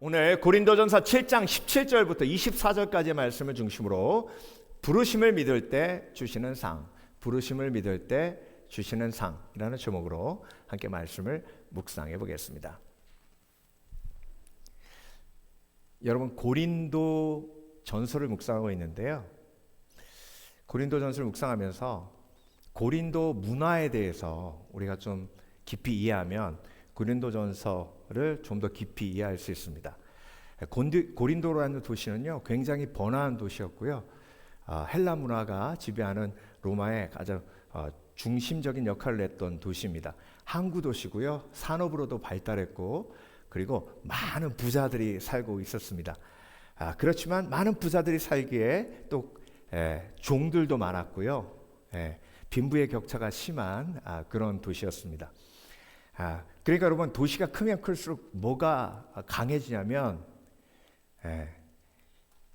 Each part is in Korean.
오늘 고린도전서 7장 17절부터 24절까지의 말씀을 중심으로 부르심을 믿을 때 주시는 상, 부르심을 믿을 때 주시는 상이라는 제목으로 함께 말씀을 묵상해 보겠습니다. 여러분, 고린도 전서를 묵상하고 있는데요. 고린도 전서를 묵상하면서 고린도 문화에 대해서 우리가 좀 깊이 이해하면 고린도 전서를 좀 더 깊이 이해할 수 있습니다. 고린도라는 도시는요, 굉장히 번화한 도시였고요. 헬라 문화가 지배하는 로마의 가장 중심적인 역할을 했던 도시입니다. 항구 도시고요. 산업으로도 발달했고, 그리고 많은 부자들이 살고 있었습니다. 그렇지만 많은 부자들이 살기에 또 종들도 많았고요. 빈부의 격차가 심한 그런 도시였습니다. 그러니까 여러분, 도시가 크면 클수록 뭐가 강해지냐면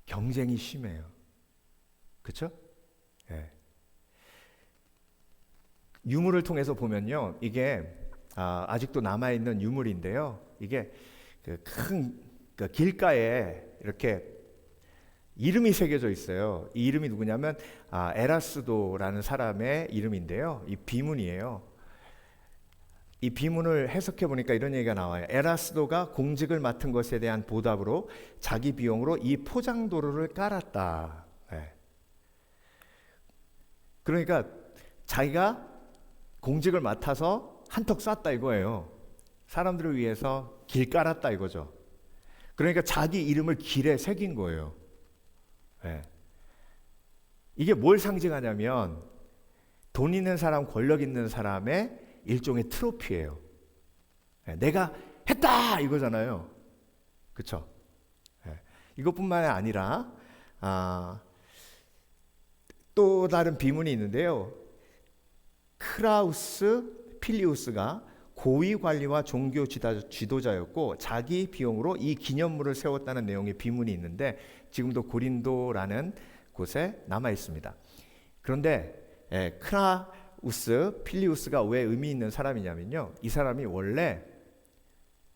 경쟁이 심해요. 그렇죠? 유물을 통해서 보면요, 이게 아직도 남아있는 유물인데요. 이게 큰 길가에 이렇게 이름이 새겨져 있어요. 이 이름이 누구냐면 에라스도라는 사람의 이름인데요. 이 비문이에요. 이 비문을 해석해 보니까 이런 얘기가 나와요. 에라스도가 공직을 맡은 것에 대한 보답으로 자기 비용으로 이 포장도로를 깔았다. 그러니까 자기가 공직을 맡아서 한턱 쐈다 이거예요. 사람들을 위해서 길 깔았다 이거죠. 그러니까 자기 이름을 길에 새긴 거예요. 이게 뭘 상징하냐면 돈 있는 사람, 권력 있는 사람의 일종의 트로피예요. 내가 했다 이거잖아요. 그렇죠? 이것뿐만 아니라 또 다른 비문이 있는데요. 크라우스 필리우스가 고위 관리와 종교 지도자였고 자기 비용으로 이 기념물을 세웠다는 내용의 비문이 있는데 지금도 고린도라는 곳에 남아 있습니다. 그런데 크라우스 필리우스가 왜 의미 있는 사람이냐면요, 이 사람이 원래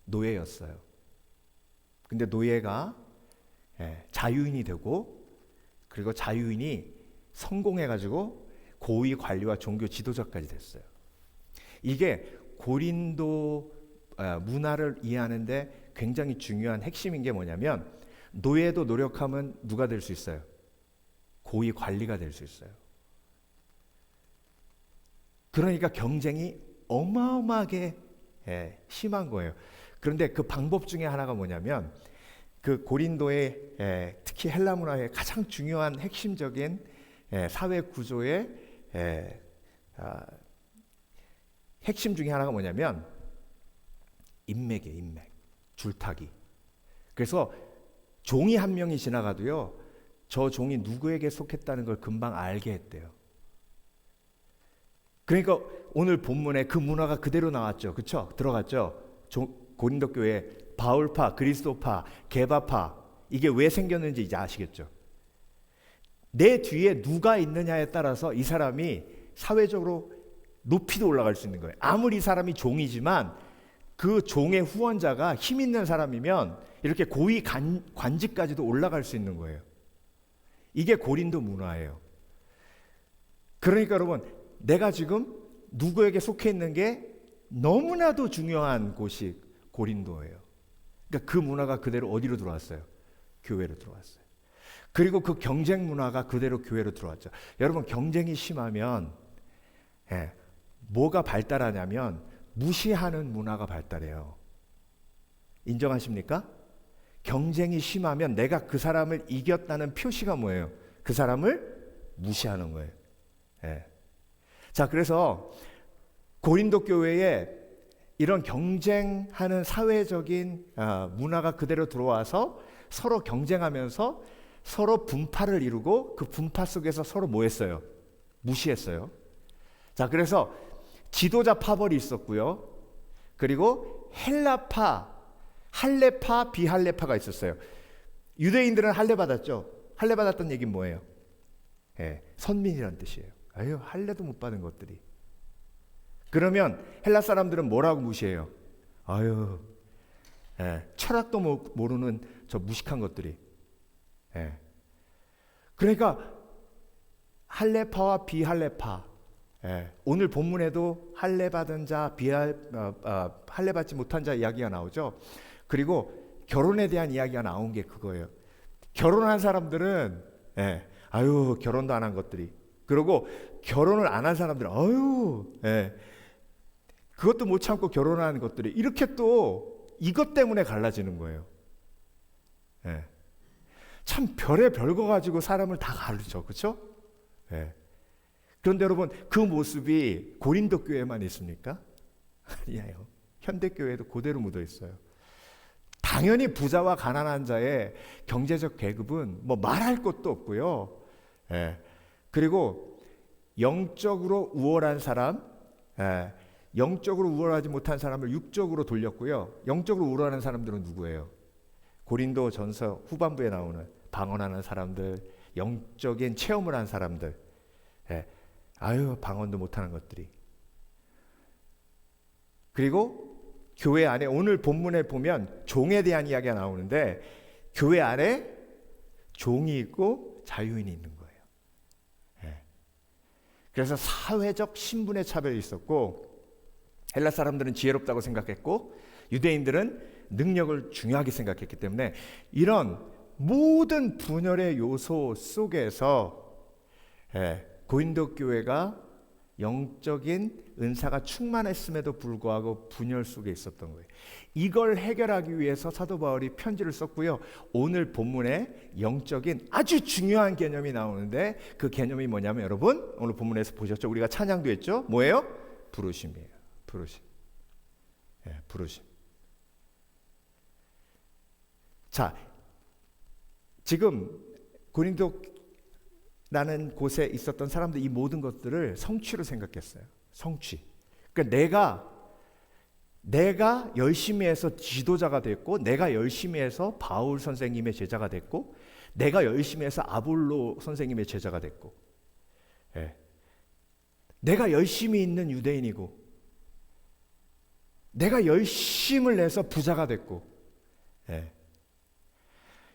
노예였어요. 근데 노예가 자유인이 되고, 그리고 자유인이 성공해가지고 고위 관리와 종교 지도자까지 됐어요. 이게 고린도 문화를 이해하는데 굉장히 중요한 핵심인 게 뭐냐면, 노예도 노력하면 누가 될 수 있어요? 고위 관리가 될 수 있어요. 그러니까 경쟁이 어마어마하게 심한 거예요. 그런데 그 방법 중에 하나가 뭐냐면, 그 고린도의 특히 헬라 문화의 가장 중요한 핵심적인 사회 구조의 핵심 중에 하나가 뭐냐면 인맥이에요. 인맥, 줄타기. 그래서 종이 한 명이 지나가도요, 저 종이 누구에게 속했다는 걸 금방 알게 했대요. 그러니까 오늘 본문에 그 문화가 그대로 나왔죠. 그렇죠? 들어갔죠? 고린도 교회 바울파, 그리스도파, 게바파, 이게 왜 생겼는지 이제 아시겠죠? 내 뒤에 누가 있느냐에 따라서 이 사람이 사회적으로 높이도 올라갈 수 있는 거예요. 아무리 이 사람이 종이지만 그 종의 후원자가 힘 있는 사람이면 이렇게 고위 관직까지도 올라갈 수 있는 거예요. 이게 고린도 문화예요. 그러니까 여러분, 내가 지금 누구에게 속해 있는 게 너무나도 중요한 곳이 고린도예요. 그러니까 그 문화가 그대로 어디로 들어왔어요? 교회로 들어왔어요. 그리고 그 경쟁 문화가 그대로 교회로 들어왔죠. 여러분, 경쟁이 심하면 뭐가 발달하냐면 무시하는 문화가 발달해요. 인정하십니까? 경쟁이 심하면 내가 그 사람을 이겼다는 표시가 뭐예요? 그 사람을 무시하는 거예요. 자, 그래서 고린도 교회에 이런 경쟁하는 사회적인 문화가 그대로 들어와서 서로 경쟁하면서 서로 분파를 이루고 그 분파 속에서 서로 뭐 했어요? 무시했어요. 자, 그래서 지도자 파벌이 있었고요. 그리고 헬라파, 할례파, 비할례파가 있었어요. 유대인들은 할례 받았죠. 할례 받았던 얘기는 뭐예요? 선민이란 뜻이에요. 아유, 할례도 못 받은 것들이. 그러면 헬라 사람들은 뭐라고 무시해요? 아유, 철학도 모르는 저 무식한 것들이. 그러니까 할례파와 비할례파. 오늘 본문에도 할례받은 자, 할례받지 못한 자 이야기가 나오죠. 그리고 결혼에 대한 이야기가 나온 게 그거예요. 결혼한 사람들은 아유 결혼도 안 한 것들이. 그리고 결혼을 안 한 사람들은 아유 그것도 못 참고 결혼한 것들이. 이렇게 또 이것 때문에 갈라지는 거예요. 참 별의 별거 가지고 사람을 다 가르쳐, 그렇죠? 그런데 여러분 그 모습이 고린도 교회만 있습니까? 아니에요. 현대 교회도 그대로 묻어 있어요. 당연히 부자와 가난한 자의 경제적 계급은 뭐 말할 것도 없고요. 그리고 영적으로 우월한 사람, 영적으로 우월하지 못한 사람을 육적으로 돌렸고요. 영적으로 우월한 사람들은 누구예요? 고린도 전서 후반부에 나오는 방언하는 사람들, 영적인 체험을 한 사람들. 아유 방언도 못하는 것들이. 그리고 교회 안에 오늘 본문에 보면 종에 대한 이야기가 나오는데 교회 안에 종이 있고 자유인이 있는 거예요. 그래서 사회적 신분의 차별이 있었고 헬라 사람들은 지혜롭다고 생각했고 유대인들은 능력을 중요하게 생각했기 때문에 이런 모든 분열의 요소 속에서 고린도 교회가 영적인 은사가 충만했음에도 불구하고 분열 속에 있었던 거예요. 이걸 해결하기 위해서 사도 바울이 편지를 썼고요. 오늘 본문에 영적인 아주 중요한 개념이 나오는데 그 개념이 뭐냐면 여러분 오늘 본문에서 보셨죠? 우리가 찬양도 했죠? 뭐예요? 부르심이에요. 부르심. 부르심. 자, 지금 고린도라는 곳에 있었던 사람들 이 모든 것들을 성취로 생각했어요. 성취. 그러니까 내가 열심히 해서 지도자가 됐고, 내가 열심히 해서 바울 선생님의 제자가 됐고, 내가 열심히 해서 아볼로 선생님의 제자가 됐고, 내가 열심히 있는 유대인이고, 내가 열심을 내서 부자가 됐고,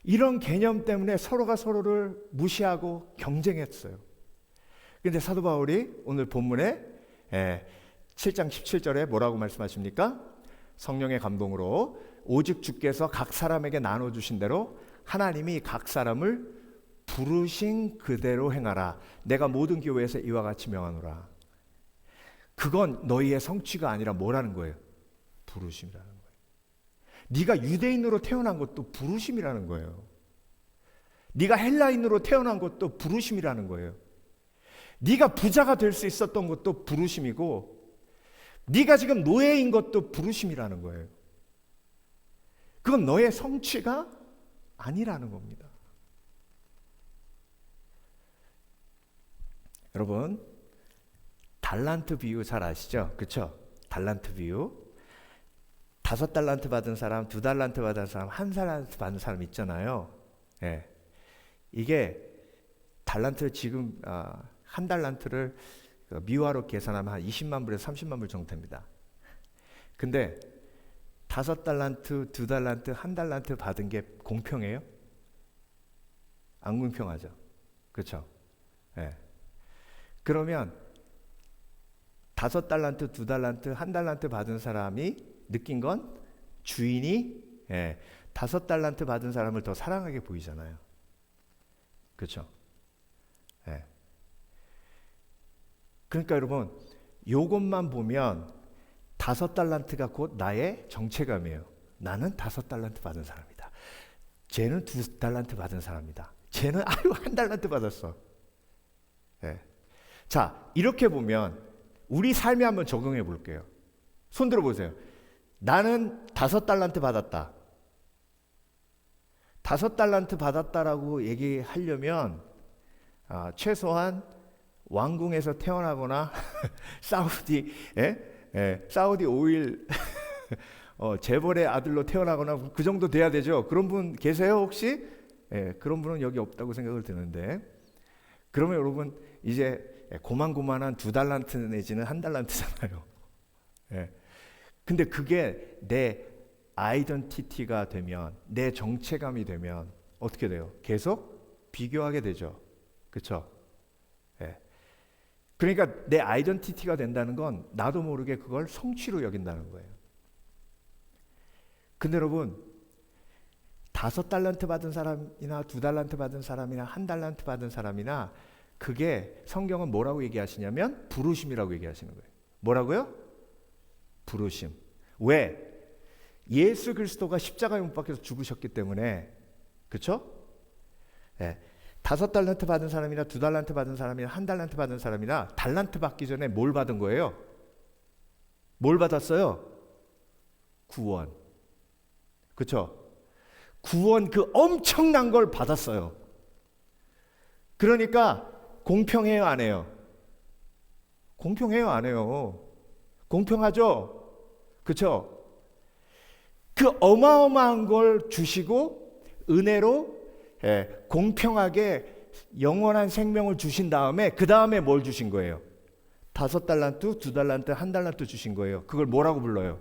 이런 개념 때문에 서로가 서로를 무시하고 경쟁했어요. 그런데 사도 바울이 오늘 본문에 7장 17절에 뭐라고 말씀하십니까? 성령의 감동으로 오직 주께서 각 사람에게 나눠주신 대로 하나님이 각 사람을 부르신 그대로 행하라. 내가 모든 교회에서 이와 같이 명하노라. 그건 너희의 성취가 아니라 뭐라는 거예요? 부르심이라는 거예요. 네가 유대인으로 태어난 것도 부르심이라는 거예요. 네가 헬라인으로 태어난 것도 부르심이라는 거예요. 네가 부자가 될 수 있었던 것도 부르심이고 네가 지금 노예인 것도 부르심이라는 거예요. 그건 너의 성취가 아니라는 겁니다. 여러분 달란트 비유 잘 아시죠? 그렇죠? 달란트 비유. 5달란트 받은 사람, 2달란트 받은 사람, 1달란트 받은 사람 있잖아요. 이게 달란트 지금 1달란트를 미화로 계산하면 한 20만 불에서 30만 불 정도 됩니다. 근데 5달란트, 2달란트, 1달란트 받은 게 공평해요? 안 공평하죠. 그렇죠? 그러면 5달란트, 2달란트, 1달란트 받은 사람이 느낀 건 주인이 5달란트 받은 사람을 더 사랑하게 보이잖아요. 그렇죠? 그러니까 여러분 요것만 보면 5달란트가 곧 나의 정체감이에요. 나는 5달란트 받은 사람이다. 쟤는 2달란트 받은 사람이다. 쟤는 아유 1달란트 받았어. 자 이렇게 보면 우리 삶에 한번 적용해 볼게요. 손 들어 보세요. 나는 5달란트 받았다. 5달란트 받았다라고 얘기하려면 최소한 왕궁에서 태어나거나 사우디 오일 재벌의 아들로 태어나거나 그 정도 돼야 되죠. 그런 분 계세요 혹시? 그런 분은 여기 없다고 생각을 드는데 그러면 여러분 이제 고만고만한 2달란트 내지는 1달란트잖아요. 근데 그게 내 아이덴티티가 되면, 내 정체감이 되면 어떻게 돼요? 계속 비교하게 되죠. 그렇죠? 예. 그러니까 내 아이덴티티가 된다는 건 나도 모르게 그걸 성취로 여긴다는 거예요. 근데 여러분, 5달란트 받은 사람이나 2달란트 받은 사람이나 1달란트 받은 사람이나, 그게 성경은 뭐라고 얘기하시냐면 부르심이라고 얘기하시는 거예요. 뭐라고요? 부르심. 왜? 예수 그리스도가 십자가에 못 박혀서 죽으셨기 때문에. 그렇죠? 예. 5달란트 받은 사람이나 2달란트 받은 사람이나 1달란트 받은 사람이나 달란트 받기 전에 뭘 받은 거예요? 뭘 받았어요? 구원. 그렇죠? 구원, 그 엄청난 걸 받았어요. 그러니까 공평해요, 안 해요? 공평해요, 안 해요? 공평하죠? 그렇죠? 그 어마어마한 걸 주시고 은혜로 공평하게 영원한 생명을 주신 다음에, 그 다음에 뭘 주신 거예요? 5달란트, 2달란트, 1달란트 주신 거예요. 그걸 뭐라고 불러요?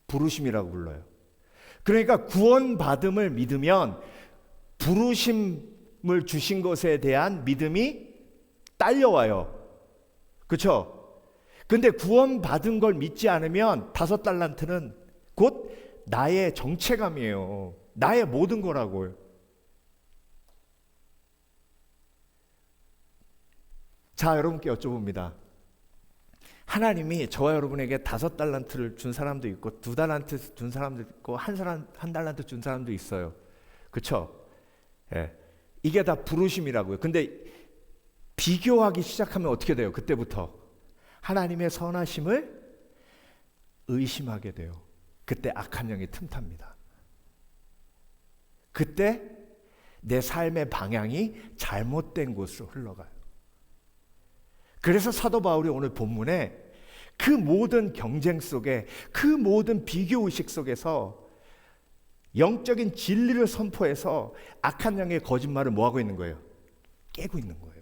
부르심이라고 불러요. 그러니까 구원받음을 믿으면 부르심을 주신 것에 대한 믿음이 딸려와요. 그렇죠? 근데 구원받은 걸 믿지 않으면 5달란트는 곧 나의 정체감이에요. 나의 모든 거라고요. 자, 여러분께 여쭤봅니다. 하나님이 저와 여러분에게 5달란트를 준 사람도 있고 2달란트 준 사람도 있고 한 달란트 준 사람도 있어요. 그렇죠? 예. 이게 다 부르심이라고요. 근데 비교하기 시작하면 어떻게 돼요? 그때부터 하나님의 선하심을 의심하게 돼요. 그때 악한 영이 틈탑니다. 그때 내 삶의 방향이 잘못된 곳으로 흘러가요. 그래서 사도 바울이 오늘 본문에 그 모든 경쟁 속에, 그 모든 비교의식 속에서 영적인 진리를 선포해서 악한 영의 거짓말을 뭐하고 있는 거예요? 깨고 있는 거예요.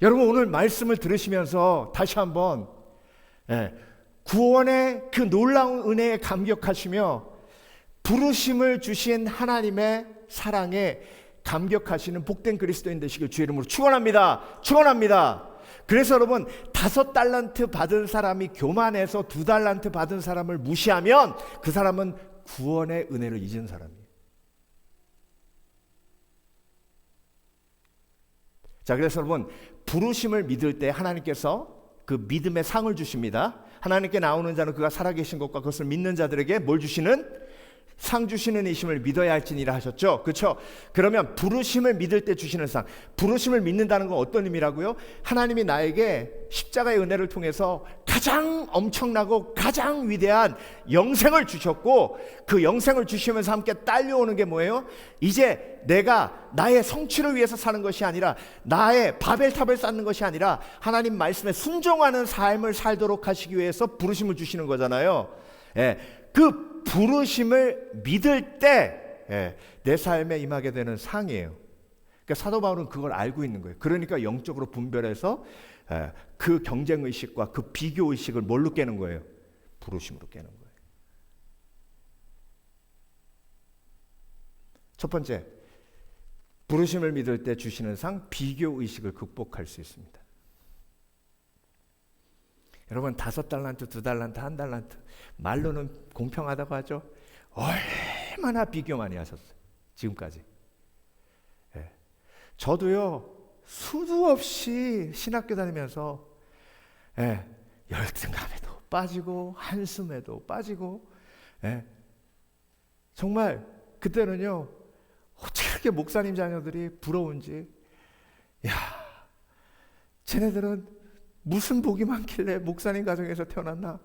여러분, 오늘 말씀을 들으시면서 다시 한번 구원의 그 놀라운 은혜에 감격하시며 부르심을 주신 하나님의 사랑에 감격하시는 복된 그리스도인 되시길 주의 이름으로 축원합니다. 축원합니다. 그래서 여러분, 5달란트 받은 사람이 교만해서 2달란트 받은 사람을 무시하면 그 사람은 구원의 은혜를 잊은 사람이에요. 자, 그래서 여러분, 부르심을 믿을 때 하나님께서 그 믿음의 상을 주십니다. 하나님께 나오는 자는 그가 살아계신 것과 그것을 믿는 자들에게 뭘 주시는? 상 주시는 이심을 믿어야 할지니라 하셨죠. 그렇죠? 그러면 부르심을 믿을 때 주시는 상, 부르심을 믿는다는 건 어떤 의미라고요? 하나님이 나에게 십자가의 은혜를 통해서 가장 엄청나고 가장 위대한 영생을 주셨고, 그 영생을 주시면서 함께 딸려오는 게 뭐예요? 이제 내가 나의 성취를 위해서 사는 것이 아니라, 나의 바벨탑을 쌓는 것이 아니라 하나님 말씀에 순종하는 삶을 살도록 하시기 위해서 부르심을 주시는 거잖아요. 그 부르심을 믿을 때 내 삶에 임하게 되는 상이에요. 그러니까 사도 바울은 그걸 알고 있는 거예요. 그러니까 영적으로 분별해서 그 경쟁의식과 그 비교의식을 뭘로 깨는 거예요? 부르심으로 깨는 거예요. 첫 번째, 부르심을 믿을 때 주시는 상, 비교의식을 극복할 수 있습니다. 여러분, 5달란트, 2달란트, 1달란트 말로는 공평하다고 하죠. 얼마나 비교 많이 하셨어요, 지금까지. 저도요, 수도 없이 신학교 다니면서 열등감에도 빠지고 한숨에도 빠지고, 정말 그때는요, 어떻게 이렇게 목사님 자녀들이 부러운지, 야, 쟤네들은 무슨 복이 많길래 목사님 가정에서 태어났나?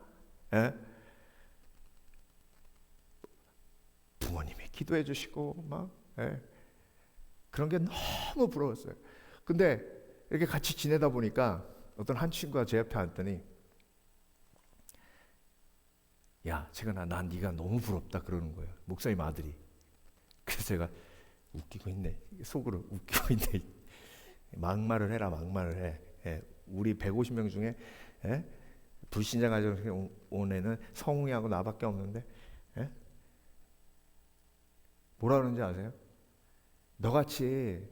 부모님이 기도해 주시고 막 그런 게 너무 부러웠어요. 근데 이렇게 같이 지내다 보니까 어떤 한 친구가 제 옆에 앉더니, 야, 재근아, 난 네가 너무 부럽다 그러는 거예요. 목사님 아들이. 그래서 제가 웃기고 있네. 속으로 웃기고 있네. 막말을 해라, 막말을 해. 우리 150명 중에 불신자 가정에 온 애는 성웅이하고 나밖에 없는데, 예? 뭐라 그러는지 아세요? 너같이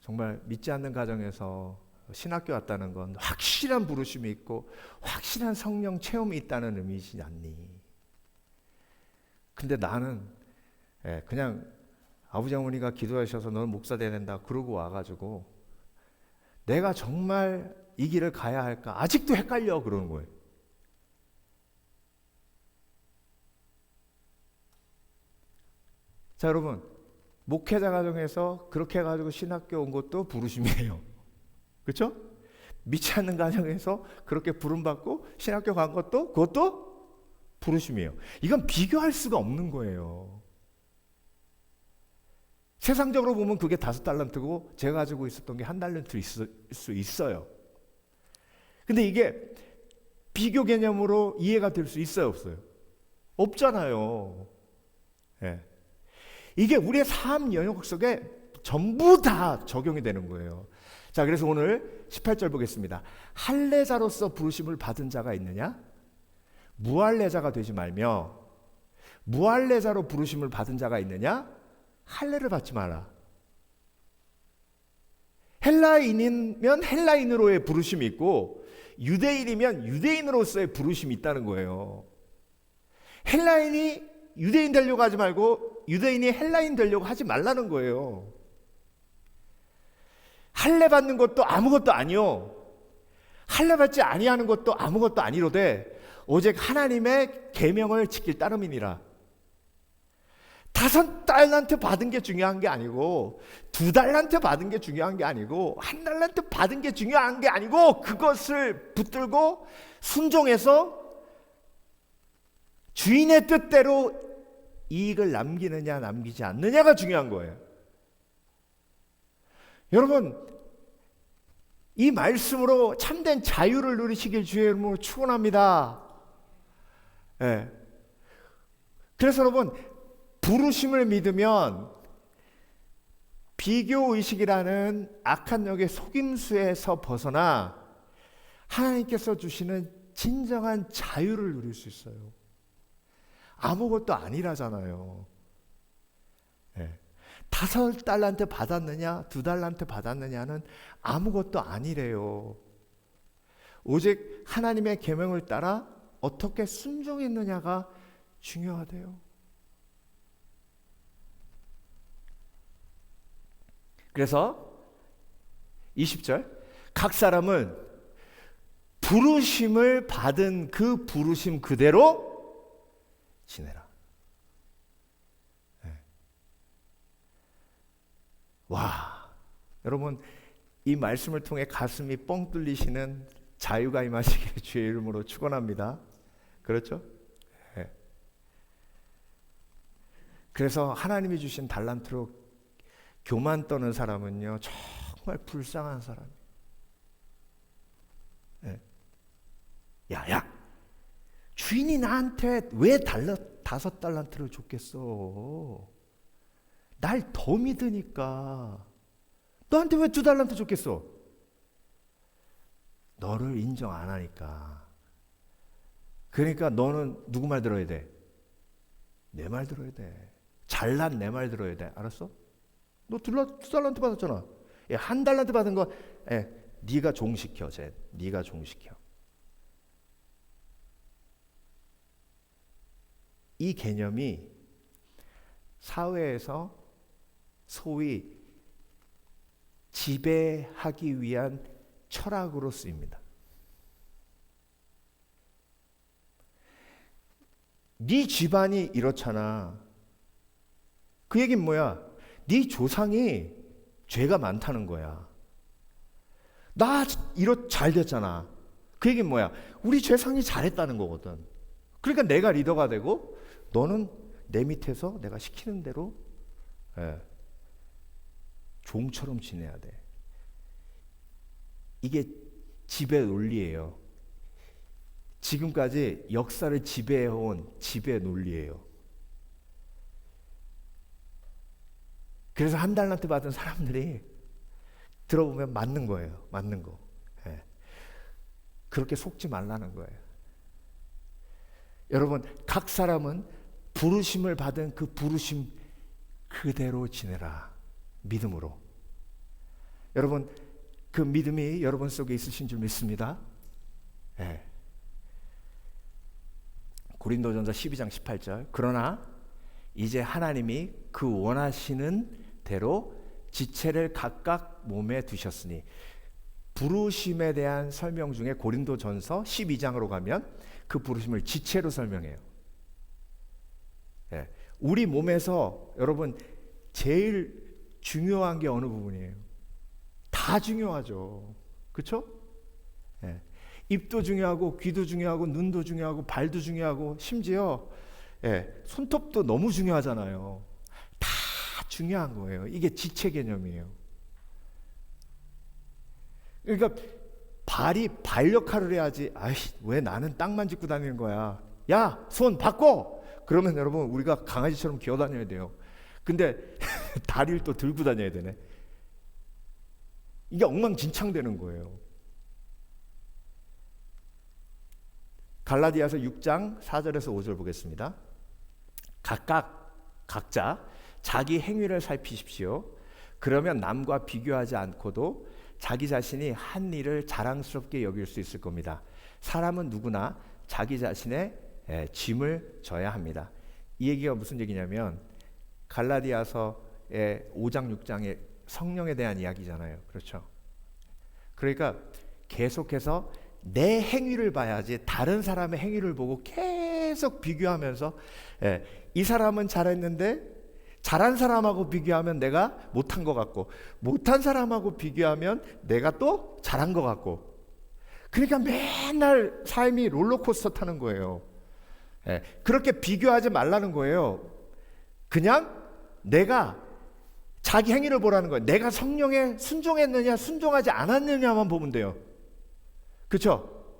정말 믿지 않는 가정에서 신학교 왔다는 건 확실한 부르심이 있고 확실한 성령 체험이 있다는 의미이지 않니? 근데 나는 그냥 아버지 어머니가 기도하셔서 너는 목사 돼야 된다 그러고 와가지고 내가 정말 이 길을 가야 할까? 아직도 헷갈려 그러는 거예요. 자, 여러분, 목회자 가정에서 그렇게 해가지고 신학교 온 것도 부르심이에요. 그렇죠? 믿지 않는 가정에서 그렇게 부름받고 신학교 간 것도 그것도 부르심이에요. 이건 비교할 수가 없는 거예요. 세상적으로 보면 그게 5달란트고 제가 가지고 있었던 게 1달란트 있을 수 있어요. 근데 이게 비교 개념으로 이해가 될 수 있어요, 없어요? 없잖아요. 예. 이게 우리의 삶 영역 속에 전부 다 적용이 되는 거예요. 자, 그래서 오늘 18절 보겠습니다. 할례자로서 부르심을 받은 자가 있느냐? 무할례자가 되지 말며 무할례자로 부르심을 받은 자가 있느냐? 할례를 받지 마라. 헬라인이면 헬라인으로의 부르심이 있고 유대인이면 유대인으로서의 부르심이 있다는 거예요. 헬라인이 유대인 되려고 하지 말고 유대인이 헬라인 되려고 하지 말라는 거예요. 할례 받는 것도 아무것도 아니요. 할례 받지 아니하는 것도 아무것도 아니로되 오직 하나님의 계명을 지킬 따름이니라. 5달란트 받은 게 중요한 게 아니고 2달란트 받은 게 중요한 게 아니고 1달란트 받은 게 중요한 게 아니고 그것을 붙들고 순종해서 주인의 뜻대로 이익을 남기느냐 남기지 않느냐가 중요한 거예요. 여러분, 이 말씀으로 참된 자유를 누리시길 주의 이름으로 축원합니다. 예. 그래서 여러분, 부르심을 믿으면 비교의식이라는 악한 영의 속임수에서 벗어나 하나님께서 주시는 진정한 자유를 누릴 수 있어요. 아무것도 아니라잖아요. 5달란트 받았느냐 2달란트 받았느냐는 아무것도 아니래요. 오직 하나님의 계명을 따라 어떻게 순종했느냐가 중요하대요. 그래서 20절, 각 사람은 부르심을 받은 그 부르심 그대로 지내라. 와, 여러분, 이 말씀을 통해 가슴이 뻥 뚫리시는 자유가 임하시기를 주의 이름으로 축원합니다. 그렇죠? 네. 그래서 하나님이 주신 달란트로 교만 떠는 사람은요 정말 불쌍한 사람이에요. 네. 야, 주인이 나한테 왜 5달란트를 줬겠어? 날 더 믿으니까. 너한테 왜 2달란트 줬겠어? 너를 인정 안 하니까. 그러니까 너는 누구 말 들어야 돼? 내 말 들어야 돼. 잘난 내 말 들어야 돼. 알았어? 너 2달란트 받았잖아. 1달란트 받은 거 네가 종시켜. 네가 종시켜. 이 개념이 사회에서 소위 지배하기 위한 철학으로 쓰입니다. 네 집안이 이렇잖아. 그 얘기는 뭐야? 네 조상이 죄가 많다는 거야. 나 잘 됐잖아. 그 얘기는 뭐야? 우리 조상이 잘했다는 거거든. 그러니까 내가 리더가 되고 너는 내 밑에서 내가 시키는 대로 종처럼 지내야 돼. 이게 지배 논리예요. 지금까지 역사를 지배해온 지배 논리예요. 그래서 1달란트 받은 사람들이 들어보면 맞는 거예요. 맞는 거. 그렇게 속지 말라는 거예요. 여러분, 각 사람은 부르심을 받은 그 부르심 그대로 지내라. 믿음으로. 여러분, 그 믿음이 여러분 속에 있으신 줄 믿습니다. 네. 고린도전서 12장 18절. 그러나 이제 하나님이 그 원하시는 대로 지체를 각각 몸에 두셨으니, 부르심에 대한 설명 중에 고린도전서 12장으로 가면 그 부르심을 지체로 설명해요. 네. 우리 몸에서 여러분 제일 중요한 게 어느 부분이에요? 다 중요하죠. 그렇죠? 네. 입도 중요하고, 귀도 중요하고, 눈도 중요하고, 발도 중요하고, 심지어 손톱도 너무 중요하잖아요. 다 중요한 거예요. 이게 지체 개념이에요. 그러니까 발이 발 역할을 해야지. 왜 나는 땅만 짚고 다니는 거야? 야, 손 바꿔! 그러면 여러분 우리가 강아지처럼 기어 다녀야 돼요. 근데 다리를 또 들고 다녀야 되네. 이게 엉망진창되는 거예요. 갈라디아서 6장 4절에서 5절 보겠습니다. 각자 자기 행위를 살피십시오. 그러면 남과 비교하지 않고도 자기 자신이 한 일을 자랑스럽게 여길 수 있을 겁니다. 사람은 누구나 자기 자신의 짐을 져야 합니다. 이 얘기가 무슨 얘기냐면 갈라디아서의 5장 6장의 성령에 대한 이야기잖아요. 그렇죠? 그러니까 계속해서 내 행위를 봐야지 다른 사람의 행위를 보고 계속 비교하면서 이 사람은 잘했는데 잘한 사람하고 비교하면 내가 못한 것 같고, 못한 사람하고 비교하면 내가 또 잘한 것 같고, 그러니까 맨날 삶이 롤러코스터 타는 거예요. 그렇게 비교하지 말라는 거예요. 그냥 내가 자기 행위를 보라는 거예요. 내가 성령에 순종했느냐 순종하지 않았느냐만 보면 돼요. 그렇죠?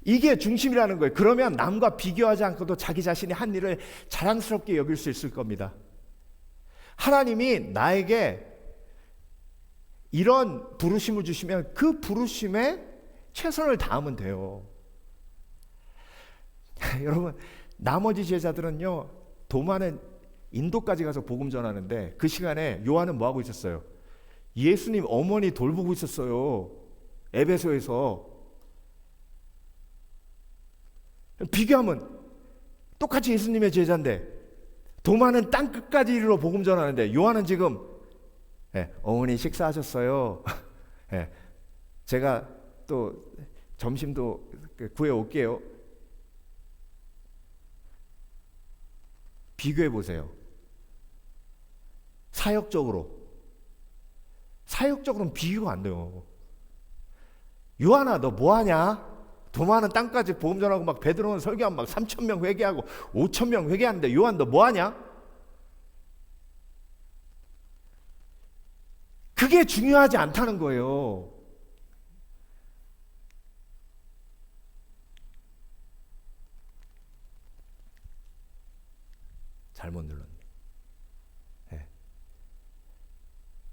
이게 중심이라는 거예요. 그러면 남과 비교하지 않고도 자기 자신이 한 일을 자랑스럽게 여길 수 있을 겁니다. 하나님이 나에게 이런 부르심을 주시면 그 부르심에 최선을 다하면 돼요. 여러분, 나머지 제자들은요, 도마는 인도까지 가서 복음 전하는데 그 시간에 요한은 뭐 하고 있었어요? 예수님 어머니 돌보고 있었어요. 에베소에서. 비교하면 똑같이 예수님의 제자인데 도마는 땅 끝까지 이르러 복음 전하는데 요한은 지금 어머니 식사하셨어요. 제가 또 점심도 구해 올게요. 비교해 보세요. 사역적으로는 비교가 안 돼요. 요한아, 너 뭐 하냐? 도마는 땅까지 복음 전하고 막 베드로는 설교하면 막 3,000명 회개하고 5,000명 회개하는데 요한 너 뭐 하냐? 그게 중요하지 않다는 거예요. 잘못 눌렀네.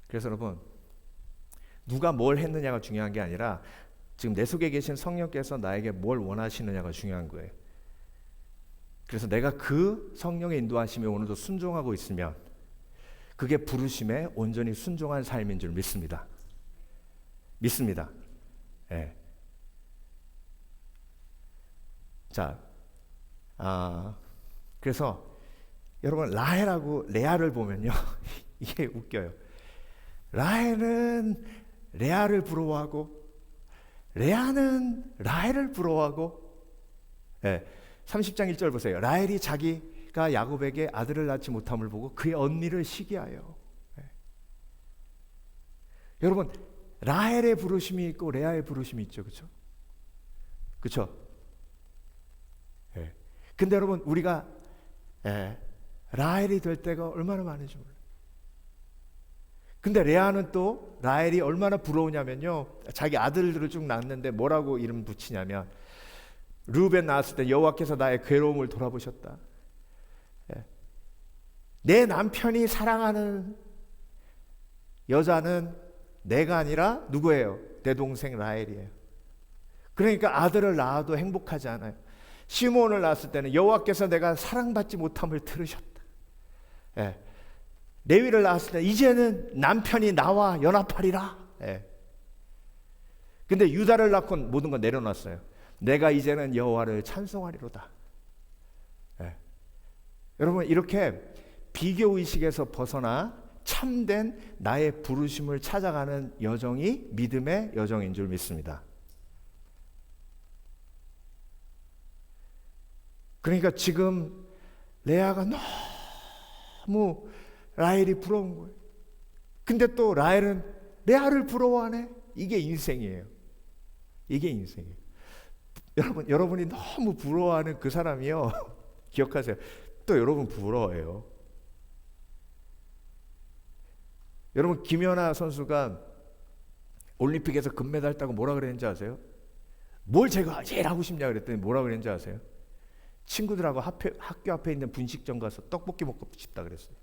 그래서 여러분, 누가 뭘 했느냐가 중요한 게 아니라 지금 내 속에 계신 성령께서 나에게 뭘 원하시느냐가 중요한 거예요. 그래서 내가 그 성령의 인도하심에 오늘도 순종하고 있으면 그게 부르심에 온전히 순종한 삶인 줄 믿습니다. 믿습니다. 자, 그래서 여러분 라헬하고 레아를 보면요 이게 웃겨요. 라헬은 레아를 부러워하고 레아는 라헬을 부러워하고 30장 1절 보세요. 라헬이 자기가 야곱에게 아들을 낳지 못함을 보고 그의 언니를 시기하여. 여러분 라헬의 부르심이 있고 레아의 부르심이 있죠. 그렇죠? 그렇죠? 근데 여러분 우리가 라헬이 될 때가 얼마나 많은지 몰라요. 근데 레아는 또 라헬이 얼마나 부러우냐면요, 자기 아들들을 쭉 낳았는데 뭐라고 이름 붙이냐면 르우벤 낳았을 때 여호와께서 나의 괴로움을 돌아보셨다. 내 남편이 사랑하는 여자는 내가 아니라 누구예요? 내 동생 라헬이에요. 그러니까 아들을 낳아도 행복하지 않아요. 시므온을 낳았을 때는 여호와께서 내가 사랑받지 못함을 들으셨다. 예. 레위를 낳았을 때 이제는 남편이 나와 연합하리라. 예. 근데 유다를 낳고 모든 건 내려놨어요. 내가 이제는 여호와를 찬송하리로다. 예. 여러분, 이렇게 비교의식에서 벗어나 참된 나의 부르심을 찾아가는 여정이 믿음의 여정인 줄 믿습니다. 그러니까 지금 레아가 너무 라헬이 부러운 거예요. 근데 또 라헬은 레아를 부러워하네. 이게 인생이에요. 이게 인생이에요. 여러분이 너무 부러워하는 그 사람이요. 기억하세요. 또 여러분 부러워해요. 여러분, 김연아 선수가 올림픽에서 금메달 따고 뭐라 그랬는지 아세요? 뭘 제가 제일 하고 싶냐 그랬더니 뭐라 그랬는지 아세요? 친구들하고 학교 앞에 있는 분식점 가서 떡볶이 먹고 싶다 그랬어요.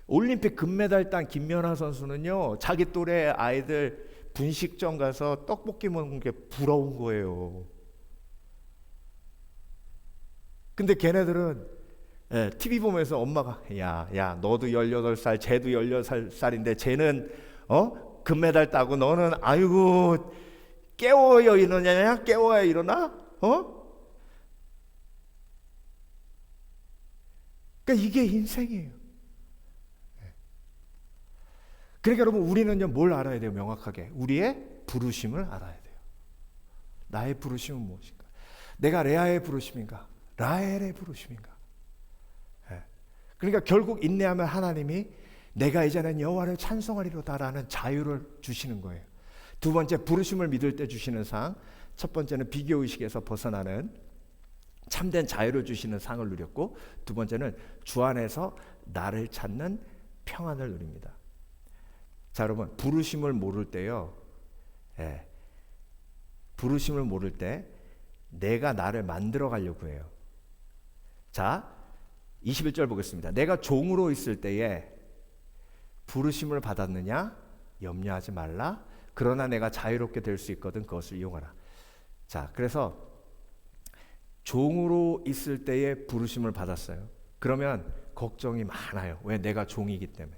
올림픽 금메달 딴 김연아 선수는요, 자기 또래 아이들 분식점 가서 떡볶이 먹는 게 부러운 거예요. 근데 걔네들은 TV 보면서 엄마가 야 너도 18살, 쟤도 18살인데 쟤는 금메달 따고 너는 아이고 깨워야 일어나냐? 깨워야 일어나? 그러니까 이게 인생이에요. 그러니까 여러분, 우리는요 뭘 알아야 돼요? 명확하게 우리의 부르심을 알아야 돼요. 나의 부르심은 무엇인가? 내가 레아의 부르심인가? 라헬의 부르심인가? 그러니까 결국 인내하면 하나님이 내가 이제는 여호와를 찬송하리로다라는 자유를 주시는 거예요. 두 번째, 부르심을 믿을 때 주시는 상. 첫 번째는 비교의식에서 벗어나는 참된 자유를 주시는 상을 누렸고, 두 번째는 주 안에서 나를 찾는 평안을 누립니다. 자, 여러분, 부르심을 모를 때요, 부르심을 모를 때 내가 나를 만들어 가려고 해요. 자, 21절 보겠습니다. 내가 종으로 있을 때에 부르심을 받았느냐? 염려하지 말라. 그러나 내가 자유롭게 될 수 있거든 그것을 이용하라. 자, 그래서 종으로 있을 때에 부르심을 받았어요. 그러면 걱정이 많아요. 왜? 내가 종이기 때문에.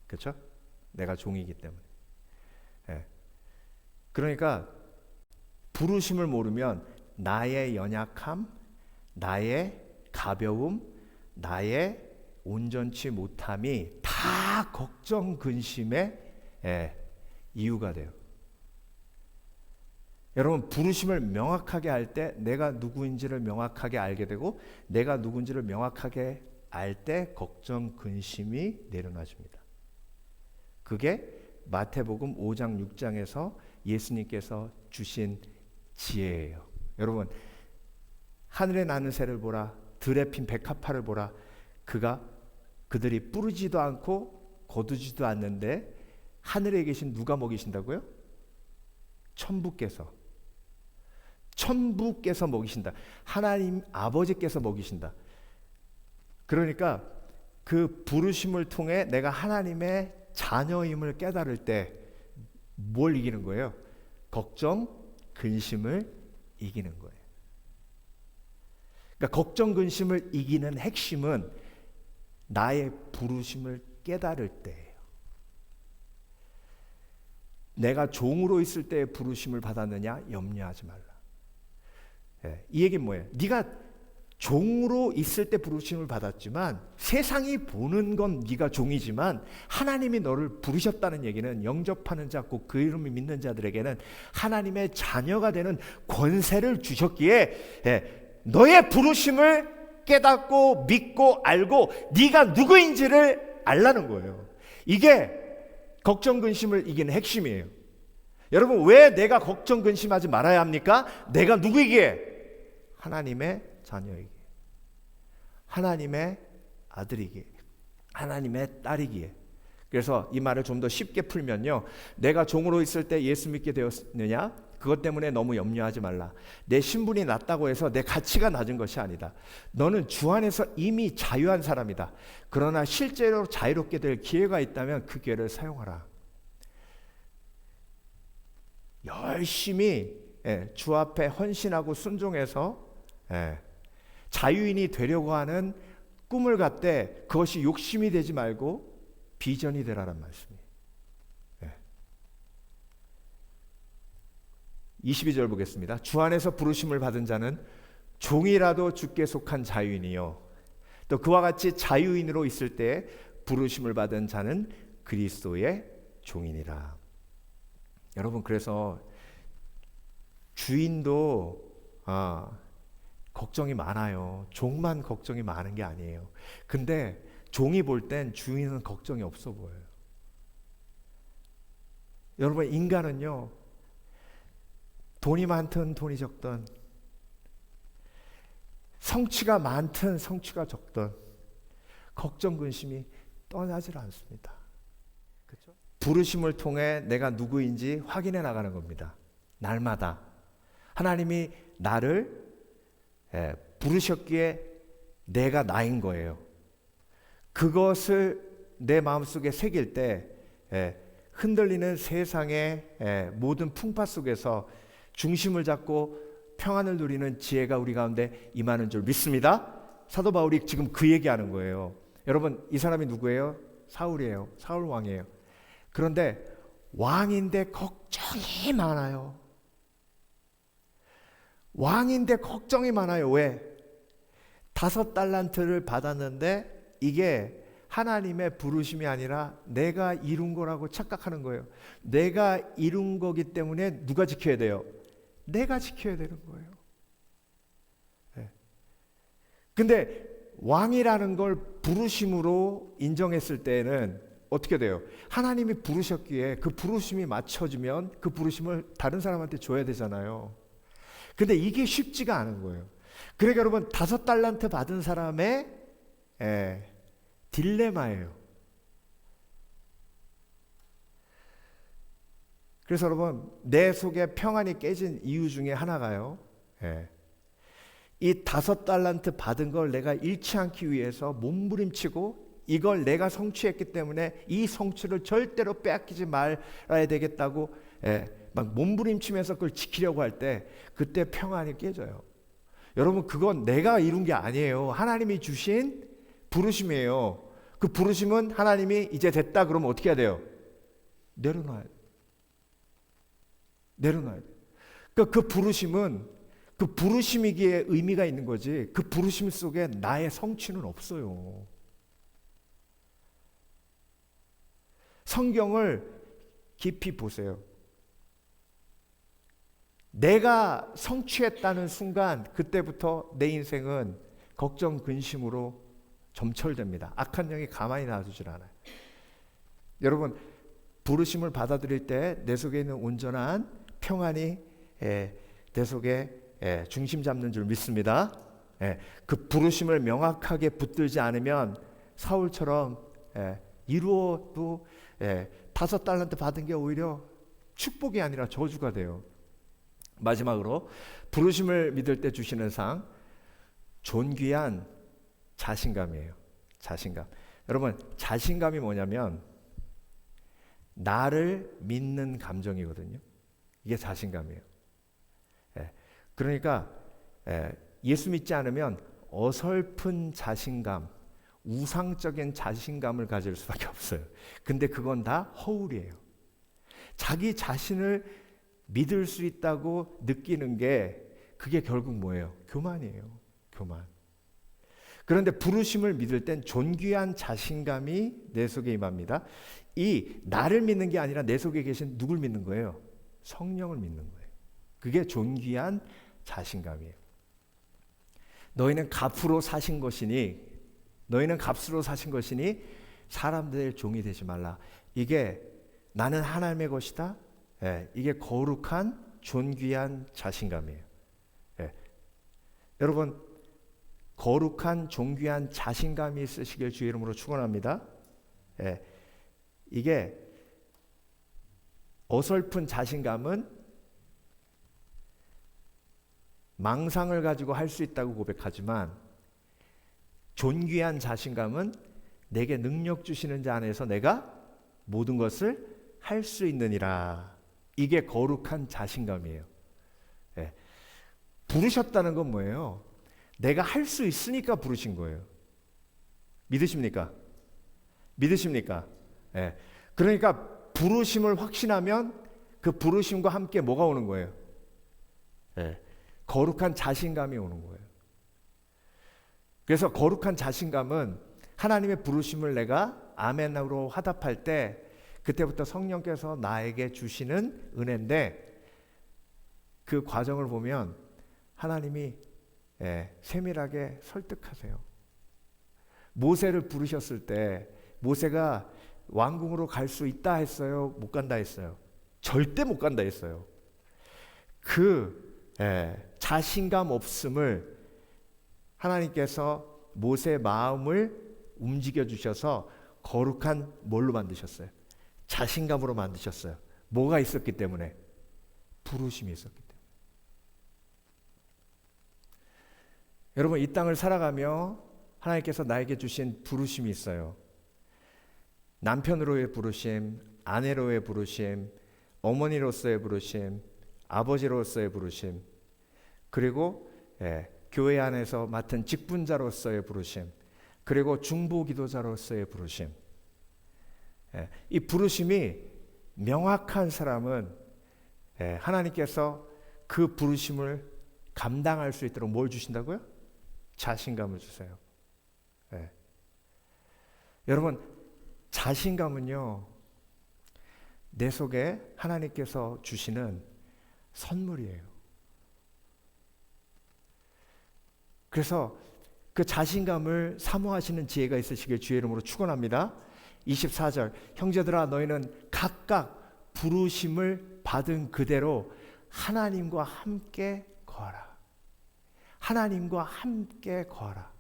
그렇죠? 내가 종이기 때문에. 그러니까 부르심을 모르면 나의 연약함, 나의 가벼움, 나의 온전치 못함이 다 걱정, 근심의 이유가 돼요. 여러분, 부르심을 명확하게 알 때 내가 누구인지를 명확하게 알게 되고, 내가 누군지를 명확하게 알 때 걱정, 근심이 내려놔집니다. 그게 마태복음 5장 6장에서 예수님께서 주신 지혜예요. 여러분, 하늘에 나는 새를 보라, 들에 핀 백합화를 보라. 그들이 뿌리지도 않고 거두지도 않는데 하늘에 계신 누가 먹이신다고요? 천부께서 먹이신다. 하나님 아버지께서 먹이신다. 그러니까 그 부르심을 통해 내가 하나님의 자녀임을 깨달을 때 뭘 이기는 거예요? 걱정, 근심을 이기는 거예요. 그러니까 걱정, 근심을 이기는 핵심은 나의 부르심을 깨달을 때예요. 내가 종으로 있을 때의 부르심을 받았느냐? 염려하지 말라. 이 얘기는 뭐예요? 네가 종으로 있을 때 부르심을 받았지만 세상이 보는 건 네가 종이지만 하나님이 너를 부르셨다는 얘기는 영접하는 자, 꼭 그 이름을 믿는 자들에게는 하나님의 자녀가 되는 권세를 주셨기에 너의 부르심을 깨닫고 믿고 알고 네가 누구인지를 알라는 거예요. 이게 걱정, 근심을 이기는 핵심이에요. 여러분, 왜 내가 걱정, 근심하지 말아야 합니까? 내가 누구이기에? 하나님의 자녀이기에, 하나님의 아들이기에, 하나님의 딸이기에. 그래서 이 말을 좀 더 쉽게 풀면요, 내가 종으로 있을 때 예수 믿게 되었느냐? 그것 때문에 너무 염려하지 말라. 내 신분이 낮다고 해서 내 가치가 낮은 것이 아니다. 너는 주 안에서 이미 자유한 사람이다. 그러나 실제로 자유롭게 될 기회가 있다면 그 기회를 사용하라. 열심히 주 앞에 헌신하고 순종해서 자유인이 되려고 하는 꿈을 갖되 그것이 욕심이 되지 말고 비전이 되라는 말씀이에요. 22절 보겠습니다. 주 안에서 부르심을 받은 자는 종이라도 주께 속한 자유인이요 또 그와 같이 자유인으로 있을 때 부르심을 받은 자는 그리스도의 종이니라. 여러분, 그래서 주인도 걱정이 많아요. 종만 걱정이 많은 게 아니에요. 근데 종이 볼 땐 주인은 걱정이 없어 보여요. 여러분, 인간은요, 돈이 많든 돈이 적든, 성취가 많든 성취가 적든 걱정 근심이 떠나질 않습니다. 그렇죠? 부르심을 통해 내가 누구인지 확인해 나가는 겁니다. 날마다 하나님이 나를 부르셨기에 내가 나인 거예요. 그것을 내 마음속에 새길 때 흔들리는 세상의 모든 풍파 속에서 중심을 잡고 평안을 누리는 지혜가 우리 가운데 임하는 줄 믿습니다. 사도 바울이 지금 그 얘기하는 거예요. 여러분, 이 사람이 누구예요? 사울이에요. 사울 왕이에요. 그런데 왕인데 걱정이 많아요. 왕인데 걱정이 많아요. 왜? 5달란트를 받았는데 이게 하나님의 부르심이 아니라 내가 이룬 거라고 착각하는 거예요. 내가 이룬 거기 때문에 누가 지켜야 돼요? 내가 지켜야 되는 거예요. 근데 왕이라는 걸 부르심으로 인정했을 때는 어떻게 돼요? 하나님이 부르셨기에 그 부르심이 맞춰지면 그 부르심을 다른 사람한테 줘야 되잖아요. 근데 이게 쉽지가 않은 거예요. 그러니까 여러분, 5달란트 받은 사람의 딜레마예요. 그래서 여러분, 내 속에 평안이 깨진 이유 중에 하나가요, 이 5달란트 받은 걸 내가 잃지 않기 위해서 몸부림치고 이걸 내가 성취했기 때문에 이 성취를 절대로 빼앗기지 말아야 되겠다고 막 몸부림치면서 그걸 지키려고 할 때 그때 평안이 깨져요. 여러분, 그건 내가 이룬 게 아니에요. 하나님이 주신 부르심이에요. 그 부르심은 하나님이 이제 됐다 그러면 어떻게 해야 돼요? 내려놔야 돼요. 내려놔야 돼요. 그러니까 그 부르심은 그 부르심이기에 의미가 있는 거지, 그 부르심 속에 나의 성취는 없어요. 성경을 깊이 보세요. 내가 성취했다는 순간 그때부터 내 인생은 걱정 근심으로 점철됩니다. 악한 영이 가만히 놔두질 않아요. 여러분, 부르심을 받아들일 때 내 속에 있는 온전한 평안이 내 속에 중심 잡는 줄 믿습니다. 그 부르심을 명확하게 붙들지 않으면 사울처럼 이루어도 5달란트 받은 게 오히려 축복이 아니라 저주가 돼요. 마지막으로 부르심을 믿을 때 주시는 상, 존귀한 자신감이에요. 자신감. 여러분, 자신감이 뭐냐면 나를 믿는 감정이거든요. 이게 자신감이에요. 그러니까 예수 믿지 않으면 어설픈 자신감, 우상적인 자신감을 가질 수밖에 없어요. 근데 그건 다 허울이에요. 자기 자신을 믿을 수 있다고 느끼는 게 그게 결국 뭐예요? 교만이에요. 교만. 그런데 부르심을 믿을 땐 존귀한 자신감이 내 속에 임합니다. 이 나를 믿는 게 아니라 내 속에 계신 누굴 믿는 거예요? 성령을 믿는 거예요. 그게 존귀한 자신감이에요. 너희는 값으로 사신 것이니 사람들의 종이 되지 말라. 이게 나는 하나님의 것이다. 이게 거룩한 존귀한 자신감이에요. 여러분, 거룩한 존귀한 자신감이 있으시길 주의 이름으로 축원합니다. 이게 어설픈 자신감은 망상을 가지고 할 수 있다고 고백하지만 존귀한 자신감은 내게 능력 주시는 자 안에서 내가 모든 것을 할 수 있느니라. 이게 거룩한 자신감이에요. 예. 부르셨다는 건 뭐예요? 내가 할 수 있으니까 부르신 거예요. 믿으십니까? 믿으십니까? 예. 그러니까 부르심을 확신하면 그 부르심과 함께 뭐가 오는 거예요? 예. 거룩한 자신감이 오는 거예요. 그래서 거룩한 자신감은 하나님의 부르심을 내가 아멘으로 화답할 때 그때부터 성령께서 나에게 주시는 은혜인데, 그 과정을 보면 하나님이 세밀하게 설득하세요. 모세를 부르셨을 때 모세가 왕궁으로 갈 수 있다 했어요? 못 간다 했어요? 절대 못 간다 했어요. 자신감 없음을 하나님께서 모세의 마음을 움직여 주셔서 거룩한 뭘로 만드셨어요? 자신감으로 만드셨어요. 뭐가 있었기 때문에? 부르심이 있었기 때문에. 여러분, 이 땅을 살아가며 하나님께서 나에게 주신 부르심이 있어요. 남편으로의 부르심, 아내로의 부르심, 어머니로서의 부르심, 아버지로서의 부르심, 그리고 교회 안에서 맡은 직분자로서의 부르심, 그리고 중보기도자로서의 부르심. 이 부르심이 명확한 사람은 하나님께서 그 부르심을 감당할 수 있도록 뭘 주신다고요? 자신감을 주세요. 여러분, 자신감은요, 내 속에 하나님께서 주시는 선물이에요. 그래서 그 자신감을 사모하시는 지혜가 있으시길 주의 이름으로 축원합니다. 24절, 형제들아 너희는 각각 부르심을 받은 그대로 하나님과 함께 거하라. 하나님과 함께 거하라.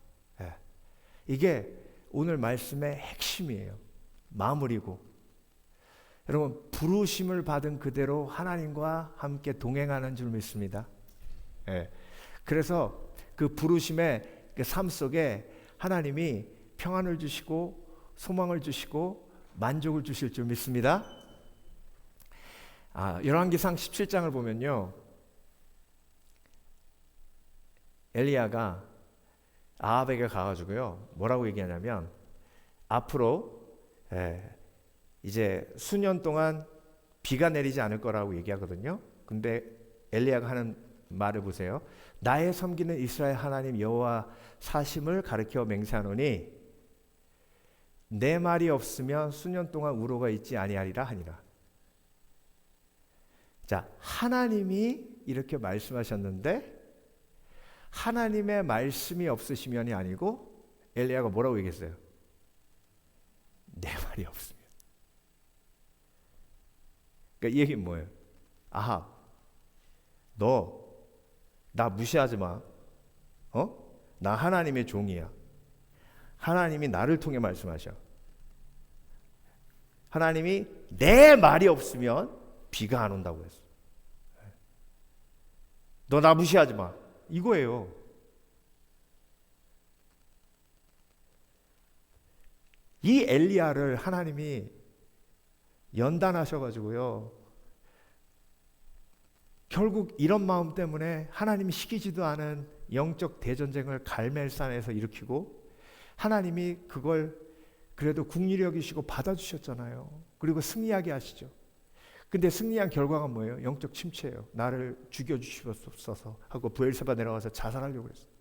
이게 오늘 말씀의 핵심이에요. 마무리고. 여러분, 부르심을 받은 그대로 하나님과 함께 동행하는 줄 믿습니다. 그래서 그 부르심의 그 삶 속에 하나님이 평안을 주시고 소망을 주시고 만족을 주실 줄 믿습니다. 열왕기상 17장을 보면요, 엘리야가 아합에게 가가지고요 뭐라고 얘기하냐면, 앞으로 이제 수년 동안 비가 내리지 않을 거라고 얘기하거든요. 근데 엘리야가 하는 말을 보세요. 나의 섬기는 이스라엘 하나님 여호와 사심을 가리켜 맹세하노니 내 말이 없으면 수년 동안 우로가 있지 아니하리라 하니라. 자, 하나님이 이렇게 말씀하셨는데 하나님의 말씀이 없으시면이 아니고 엘리야가 뭐라고 얘기했어요? 내 말이 없으면. 그러니까 이 얘기는 뭐예요? 아합, 너 나 무시하지 마. 나 하나님의 종이야. 하나님이 나를 통해 말씀하셔. 하나님이 내 말이 없으면 비가 안 온다고 했어. 너 나 무시하지 마. 이거예요. 이 엘리야를 하나님이 연단하셔가지고요, 결국 이런 마음 때문에 하나님이 시키지도 않은 영적 대전쟁을 갈멜산에서 일으키고 하나님이 그걸 그래도 국리를 여기시고 받아주셨잖아요. 그리고 승리하게 하시죠. 근데 승리한 결과가 뭐예요? 영적 침체예요. 나를 죽여주시옵소서 하고 브엘세바 내려가서 자살하려고 했어요.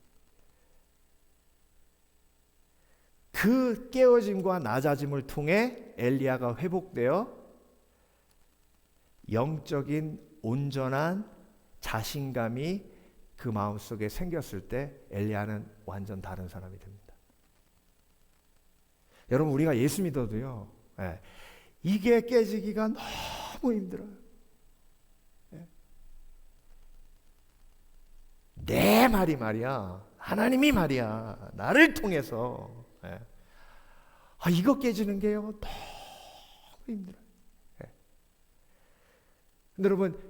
그 깨어짐과 낮아짐을 통해 엘리야가 회복되어 영적인 온전한 자신감이 그 마음속에 생겼을 때 엘리야는 완전 다른 사람이 됩니다. 여러분, 우리가 예수 믿어도요, 이게 깨지기가 너무 힘들어요. 내 말이 말이야, 하나님이 말이야, 나를 통해서 이거 깨지는 게요 너무 힘들어요. 근데 여러분,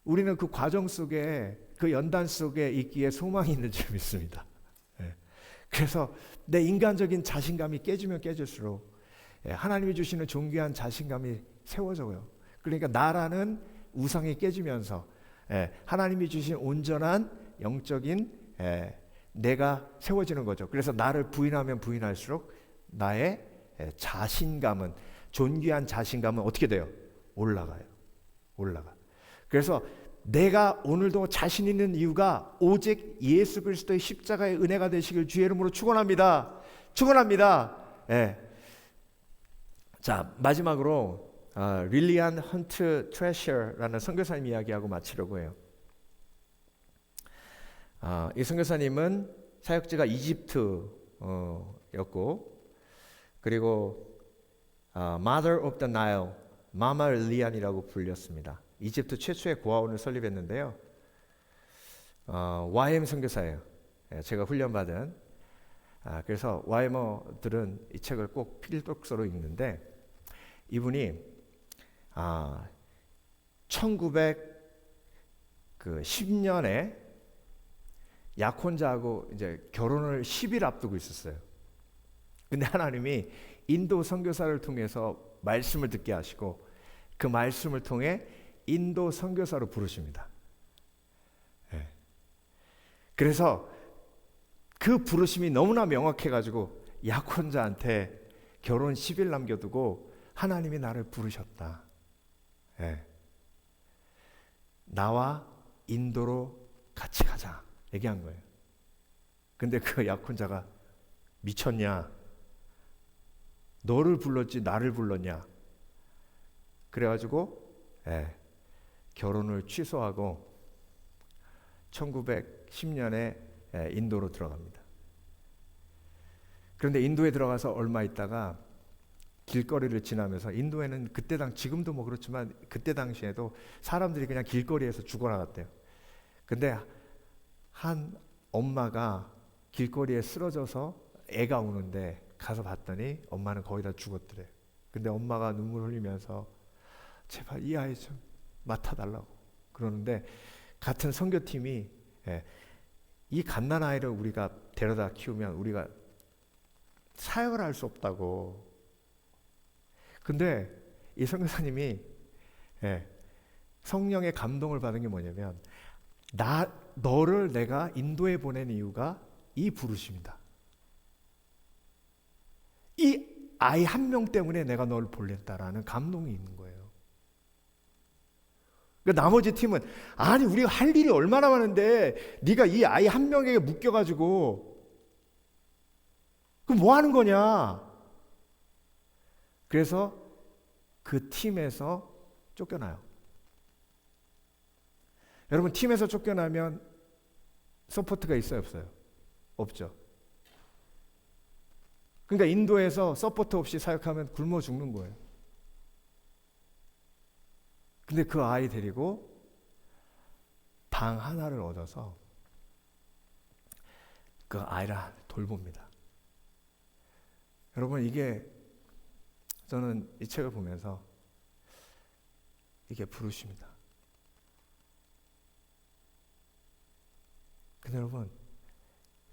우리는 그 과정 속에, 그 연단 속에 있기에 소망이 있는 줄 믿습니다. 그래서 내 인간적인 자신감이 깨지면 깨질수록 하나님이 주시는 존귀한 자신감이 세워져요. 그러니까 나라는 우상이 깨지면서 하나님이 주신 온전한 영적인 내가 세워지는 거죠. 그래서 나를 부인하면 부인할수록 나의 자신감은, 존귀한 자신감은 어떻게 돼요? 올라가요. 올라가. 그래서 내가 오늘도 자신 있는 이유가 오직 예수 그리스도의 십자가의 은혜가 되시길 주의 이름으로 축원합니다. 축원합니다. 자, 마지막으로 릴리안 헌트 트래셔라는 선교사님 이야기하고 마치려고 해요. 이 선교사님은 사역지가 이집트였고, 그리고 Mother of the Nile, 마마 릴리안이라고 불렸습니다. 이집트 최초의 고아원을 설립했는데요. YM 선교사예요. 제가 훈련받은. 그래서 YM어들은 이 책을 꼭 필독서로 읽는데, 이분이 1910년에 약혼자하고 이제 결혼을 10일 앞두고 있었어요. 근데 하나님이 인도 선교사를 통해서 말씀을 듣게 하시고, 그 말씀을 통해 인도 선교사로 부르십니다. 그래서 그 부르심이 너무나 명확해가지고 약혼자한테 결혼 10일 남겨두고 하나님이 나를 부르셨다. 나와 인도로 같이 가자 얘기한 거예요. 근데 그 약혼자가 미쳤냐? 너를 불렀지 나를 불렀냐? 그래가지고 결혼을 취소하고 1910년에 인도로 들어갑니다. 그런데 인도에 들어가서 얼마 있다가 길거리를 지나면서, 인도에는 지금도 뭐 그렇지만 그때 당시에도 사람들이 그냥 길거리에서 죽어나갔대요. 근데 한 엄마가 길거리에 쓰러져서 애가 우는데 가서 봤더니 엄마는 거의 다 죽었더래요. 근데 엄마가 눈물 흘리면서 제발 이 아이 좀 맡아달라고 그러는데, 같은 선교팀이 이 갓난 아이를 우리가 데려다 키우면 우리가 사역을 할 수 없다고. 근데 이 선교사님이 성령의 감동을 받은 게 뭐냐면, 너를 내가 인도에 보낸 이유가 이 부르심이다. 이 아이 한 명 때문에 내가 너를 보냈다라는 감동이 있는 거예요. 그러니까 나머지 팀은, 아니 우리가 할 일이 얼마나 많은데 네가 이 아이 한 명에게 묶여가지고 그럼 뭐 하는 거냐? 그래서 그 팀에서 쫓겨나요. 여러분, 팀에서 쫓겨나면 서포트가 있어요, 없어요? 없죠. 그러니까 인도에서 서포트 없이 사역하면 굶어 죽는 거예요. 근데 그 아이 데리고 방 하나를 얻어서 그 아이를 돌봅니다. 여러분, 이게 저는 이 책을 보면서 이게 부르심이다. 근데 여러분,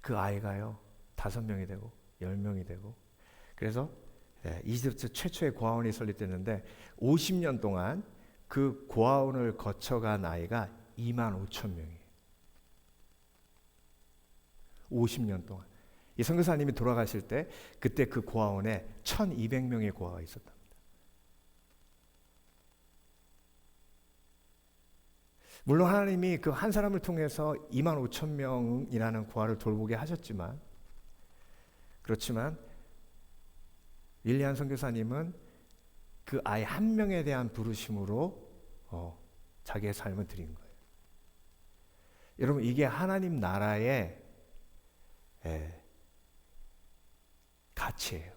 그 아이가요 5명이 되고 10명이 되고, 그래서 이집트 최초의 고아원이 설립됐는데 50년 동안 그 고아원을 거쳐간 아이가 25,000명이에요. 50년 동안. 이 선교사님이 돌아가실 때 그때 그 고아원에 1,200명의 고아가 있었답니다. 물론 하나님이 그 한 사람을 통해서 25,000명이라는 고아를 돌보게 하셨지만, 그렇지만 릴리안 선교사님은 그 아이 한 명에 대한 부르심으로 자기의 삶을 드린 거예요. 여러분, 이게 하나님 나라의 가치예요.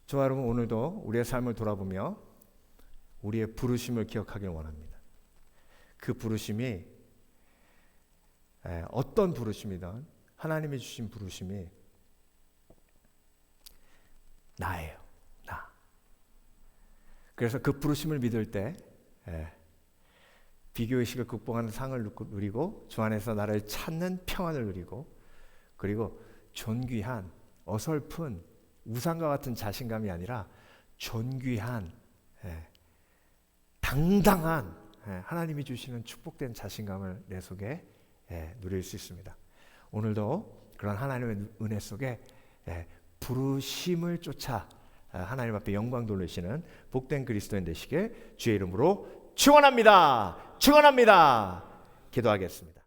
저와 여러분, 오늘도 우리의 삶을 돌아보며 우리의 부르심을 기억하길 원합니다. 그 부르심이 어떤 부르심이든 하나님이 주신 부르심이 나예요. 나. 그래서 그 부르심을 믿을 때 비교의식을 극복하는 상을 누리고, 주 안에서 나를 찾는 평안을 누리고, 그리고 존귀한 어설픈 우상과 같은 자신감이 아니라 존귀한, 당당한 하나님이 주시는 축복된 자신감을 내 속에 누릴 수 있습니다. 오늘도 그런 하나님의 은혜 속에 부르심을 쫓아 하나님 앞에 영광 돌리시는 복된 그리스도인 되시길 주의 이름으로 축원합니다. 축원합니다. 기도하겠습니다.